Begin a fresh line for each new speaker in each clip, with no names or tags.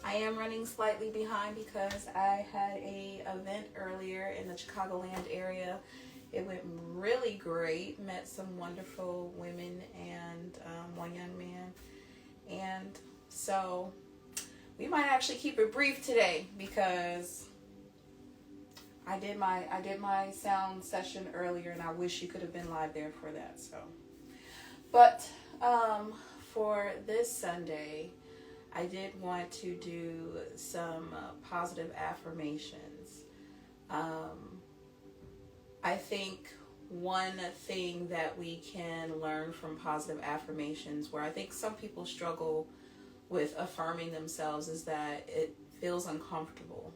I am running slightly behind because I had a event earlier in the Chicagoland area. It went really great. Met some wonderful women and one young man. And so we might actually keep it brief today because I did my sound session earlier, and I wish you could have been live there for that. So, but for this Sunday, I did want to do some positive affirmations. I think one thing that we can learn from positive affirmations, where I think some people struggle with affirming themselves, is that it feels uncomfortable.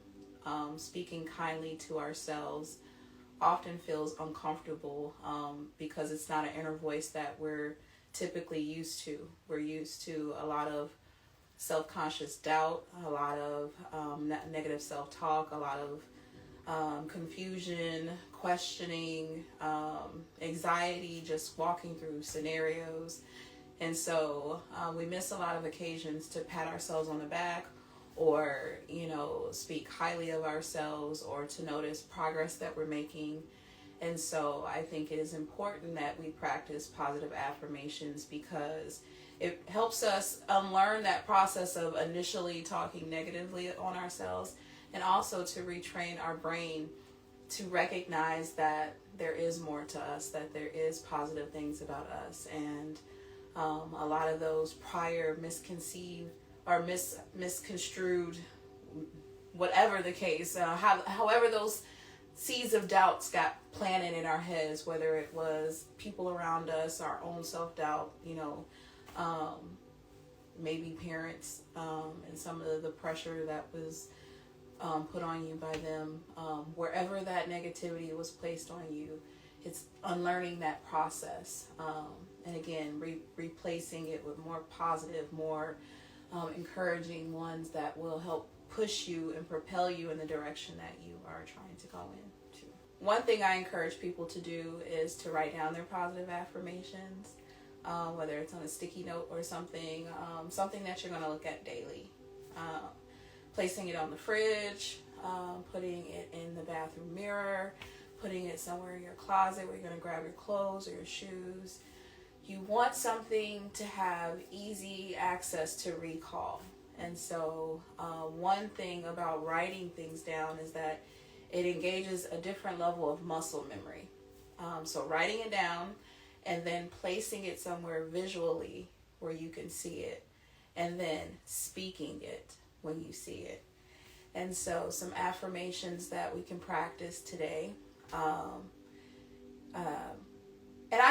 Speaking kindly to ourselves often feels uncomfortable because it's not an inner voice that we're typically used to. We're used to a lot of self-conscious doubt, a lot of negative self-talk, a lot of confusion, questioning, anxiety, just walking through scenarios. And so we miss a lot of occasions to pat ourselves on the back, or, speak highly of ourselves, or to notice progress that we're making. And so I think it is important that we practice positive affirmations because it helps us unlearn that process of initially talking negatively on ourselves, and also to retrain our brain to recognize that there is more to us, that there is positive things about us. And a lot of those prior misconceived or misconstrued, whatever the case, however those seeds of doubts got planted in our heads, whether it was people around us, our own self-doubt, maybe parents, and some of the pressure that was put on you by them, wherever that negativity was placed on you, it's unlearning that process, and again replacing it with more positive, more encouraging ones that will help push you and propel you in the direction that you are trying to go into. One thing I encourage people to do is to write down their positive affirmations, whether it's on a sticky note or something that you're going to look at daily. Placing it on the fridge, putting it in the bathroom mirror, putting it somewhere in your closet where you're going to grab your clothes or your shoes. You want something to have easy access to recall. And so one thing about writing things down is that it engages a different level of muscle memory. So writing it down and then placing it somewhere visually where you can see it, and then speaking it when you see it. And so some affirmations that we can practice today. And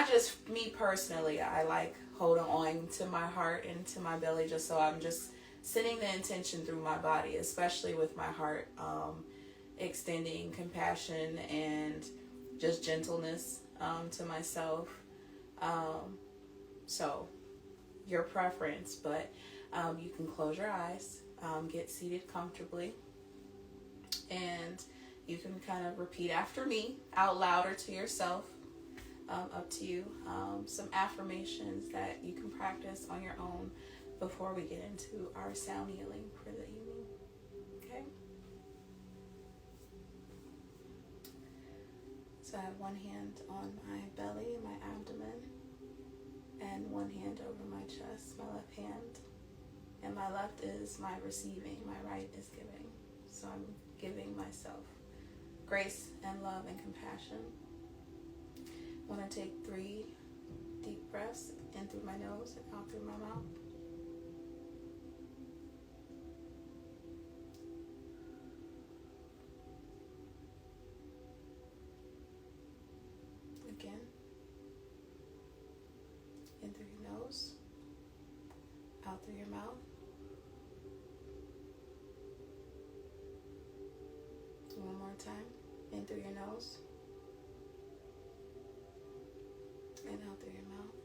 me personally, I like holding on to my heart and to my belly, just so I'm just sending the intention through my body, especially with my heart, extending compassion and just gentleness to myself. So your preference, but you can close your eyes, get seated comfortably, and you can kind of repeat after me out loud or to yourself. Up to you. Some affirmations that you can practice on your own before we get into our sound healing for the evening. Okay? So I have one hand on my belly, my abdomen, and one hand over my chest, my left hand. And my left is my receiving, my right is giving. So I'm giving myself grace and love and compassion. I'm going to take 3 deep breaths in through my nose and out through my mouth. Again. In through your nose, out through your mouth. One more time. In through your nose. And out through your mouth.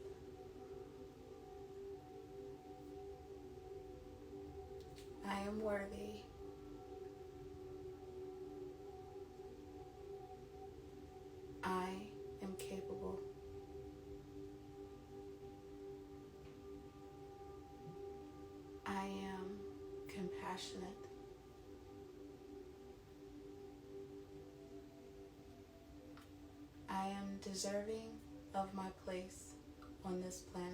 I am worthy. I am capable. I am compassionate. compassionate. I am deserving of my place on this planet.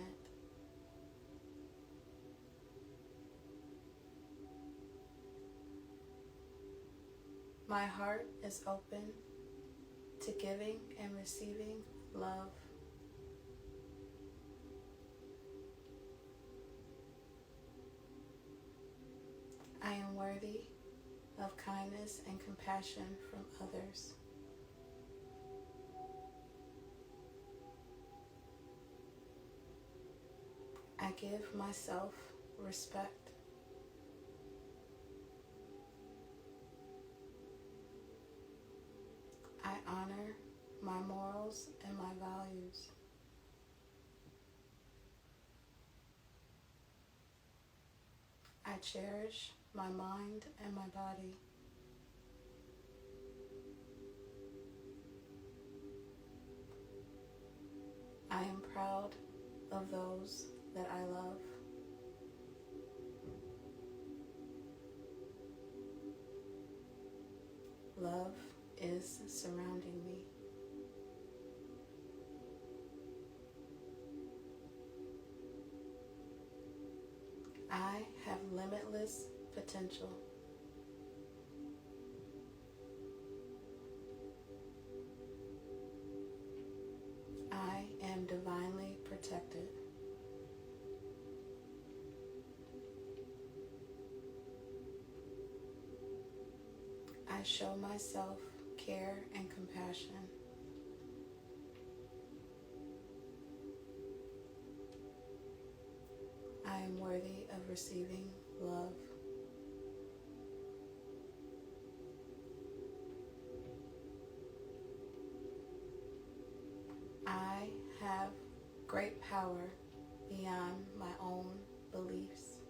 My heart is open to giving and receiving love. I am worthy of kindness and compassion from others. I give myself respect. I honor my morals and my values. I cherish my mind and my body. I am proud of those that I love. Love is surrounding me. I have limitless potential. I am divinely protected. I show myself care and compassion. I am worthy of receiving love. I have great power beyond my own beliefs.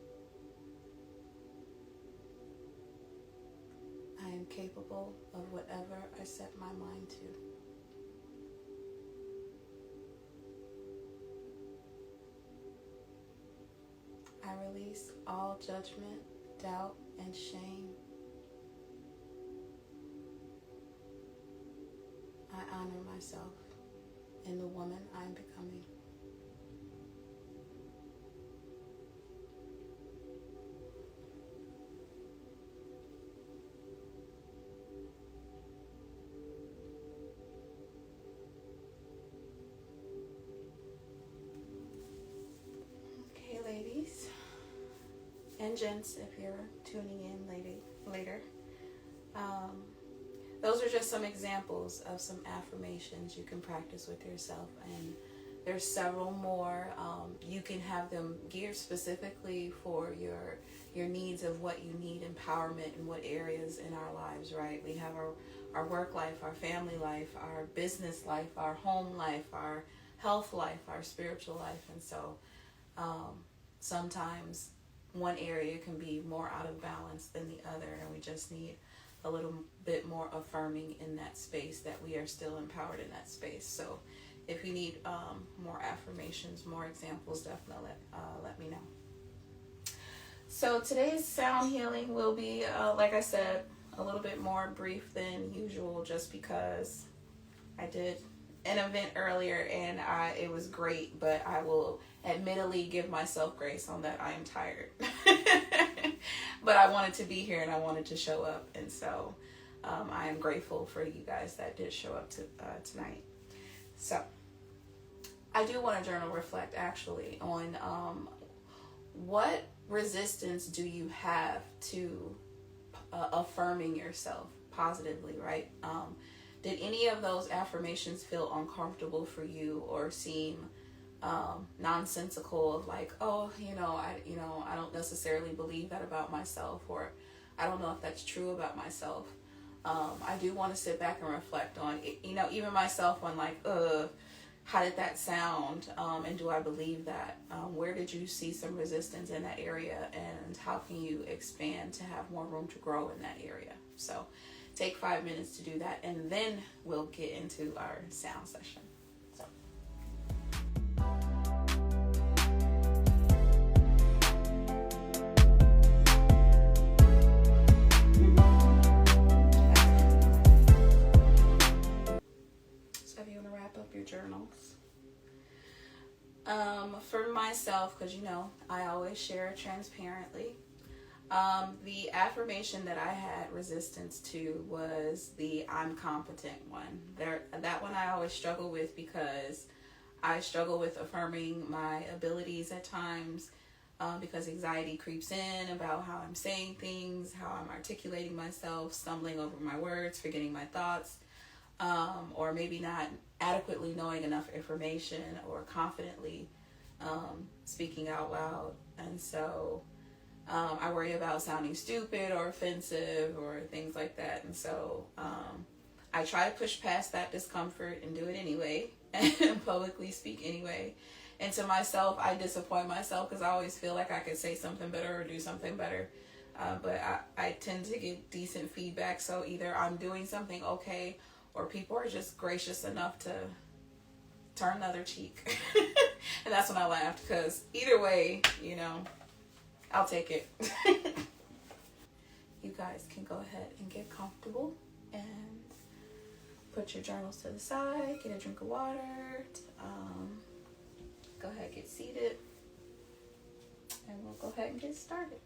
I am capable of whatever I set my mind to. I release all judgment, doubt, and shame. I honor myself and the woman I'm becoming. Okay, ladies and gents, if you're tuning in later. Those are just some examples of some affirmations you can practice with yourself, and there's several more. You can have them geared specifically for your needs of what you need empowerment in what areas in our lives, right? We have our work life, our family life, our business life, our home life, our health life, our spiritual life, and so sometimes one area can be more out of balance than the other, and we just need a little bit more affirming in that space, that we are still empowered in that space. So if you need more affirmations, more examples, definitely let me know. So today's sound healing will be, like I said, a little bit more brief than usual, just because I did an event earlier and it was great, but I will admittedly give myself grace on that. I am tired. But I wanted to be here and I wanted to show up, and so I am grateful for you guys that did show up tonight. So I do want to journal reflect actually on what resistance do you have to affirming yourself positively, right? Did any of those affirmations feel uncomfortable for you or seem nonsensical, of like, oh, I don't necessarily believe that about myself, or I don't know if that's true about myself? I do want to sit back and reflect on it, even myself, on like, how did that sound? And do I believe that? Where did you see some resistance in that area? And how can you expand to have more room to grow in that area? So take 5 minutes to do that, and then we'll get into our sound session. So. your journals. For myself, because I always share transparently. The affirmation that I had resistance to was the I'm competent one. That one I always struggle with because I struggle with affirming my abilities at times, because anxiety creeps in about how I'm saying things, how I'm articulating myself, stumbling over my words, forgetting my thoughts, or maybe not adequately knowing enough information or confidently speaking out loud. And so I worry about sounding stupid or offensive or things like that. And so I try to push past that discomfort and do it anyway and publicly speak anyway. And to myself, I disappoint myself because I always feel like I could say something better or do something better. But I tend to get decent feedback. So either I'm doing something okay or people are just gracious enough to turn the other cheek. And that's when I laughed because either way, I'll take it. You guys can go ahead and get comfortable and put your journals to the side, get a drink of water, go ahead, get seated, and we'll go ahead and get started.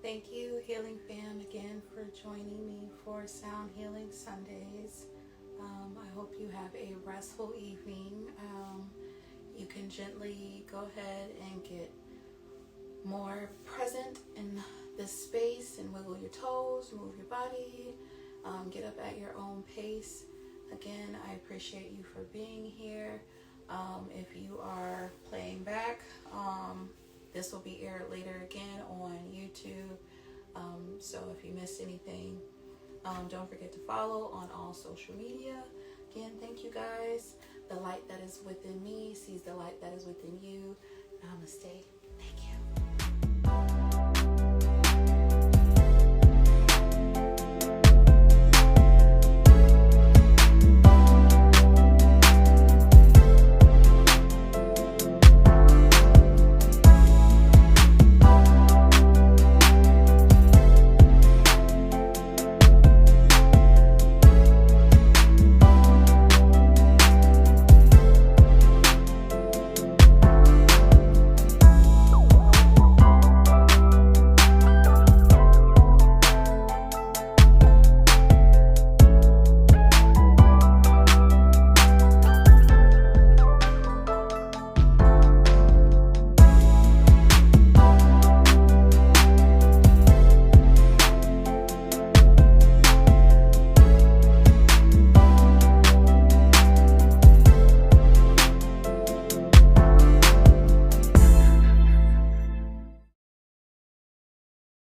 Thank you, Healing Fam, again for joining me for Sound Healing Sundays. I hope you have a restful evening. You can gently go ahead and get more present in this space and wiggle your toes, move your body, get up at your own pace. Again, I appreciate you for being here. If you are playing back, this will be aired later again on YouTube. So if you missed anything, don't forget to follow on all social media. Again, thank you guys. The light that is within me sees the light that is within you. Namaste. Thank you.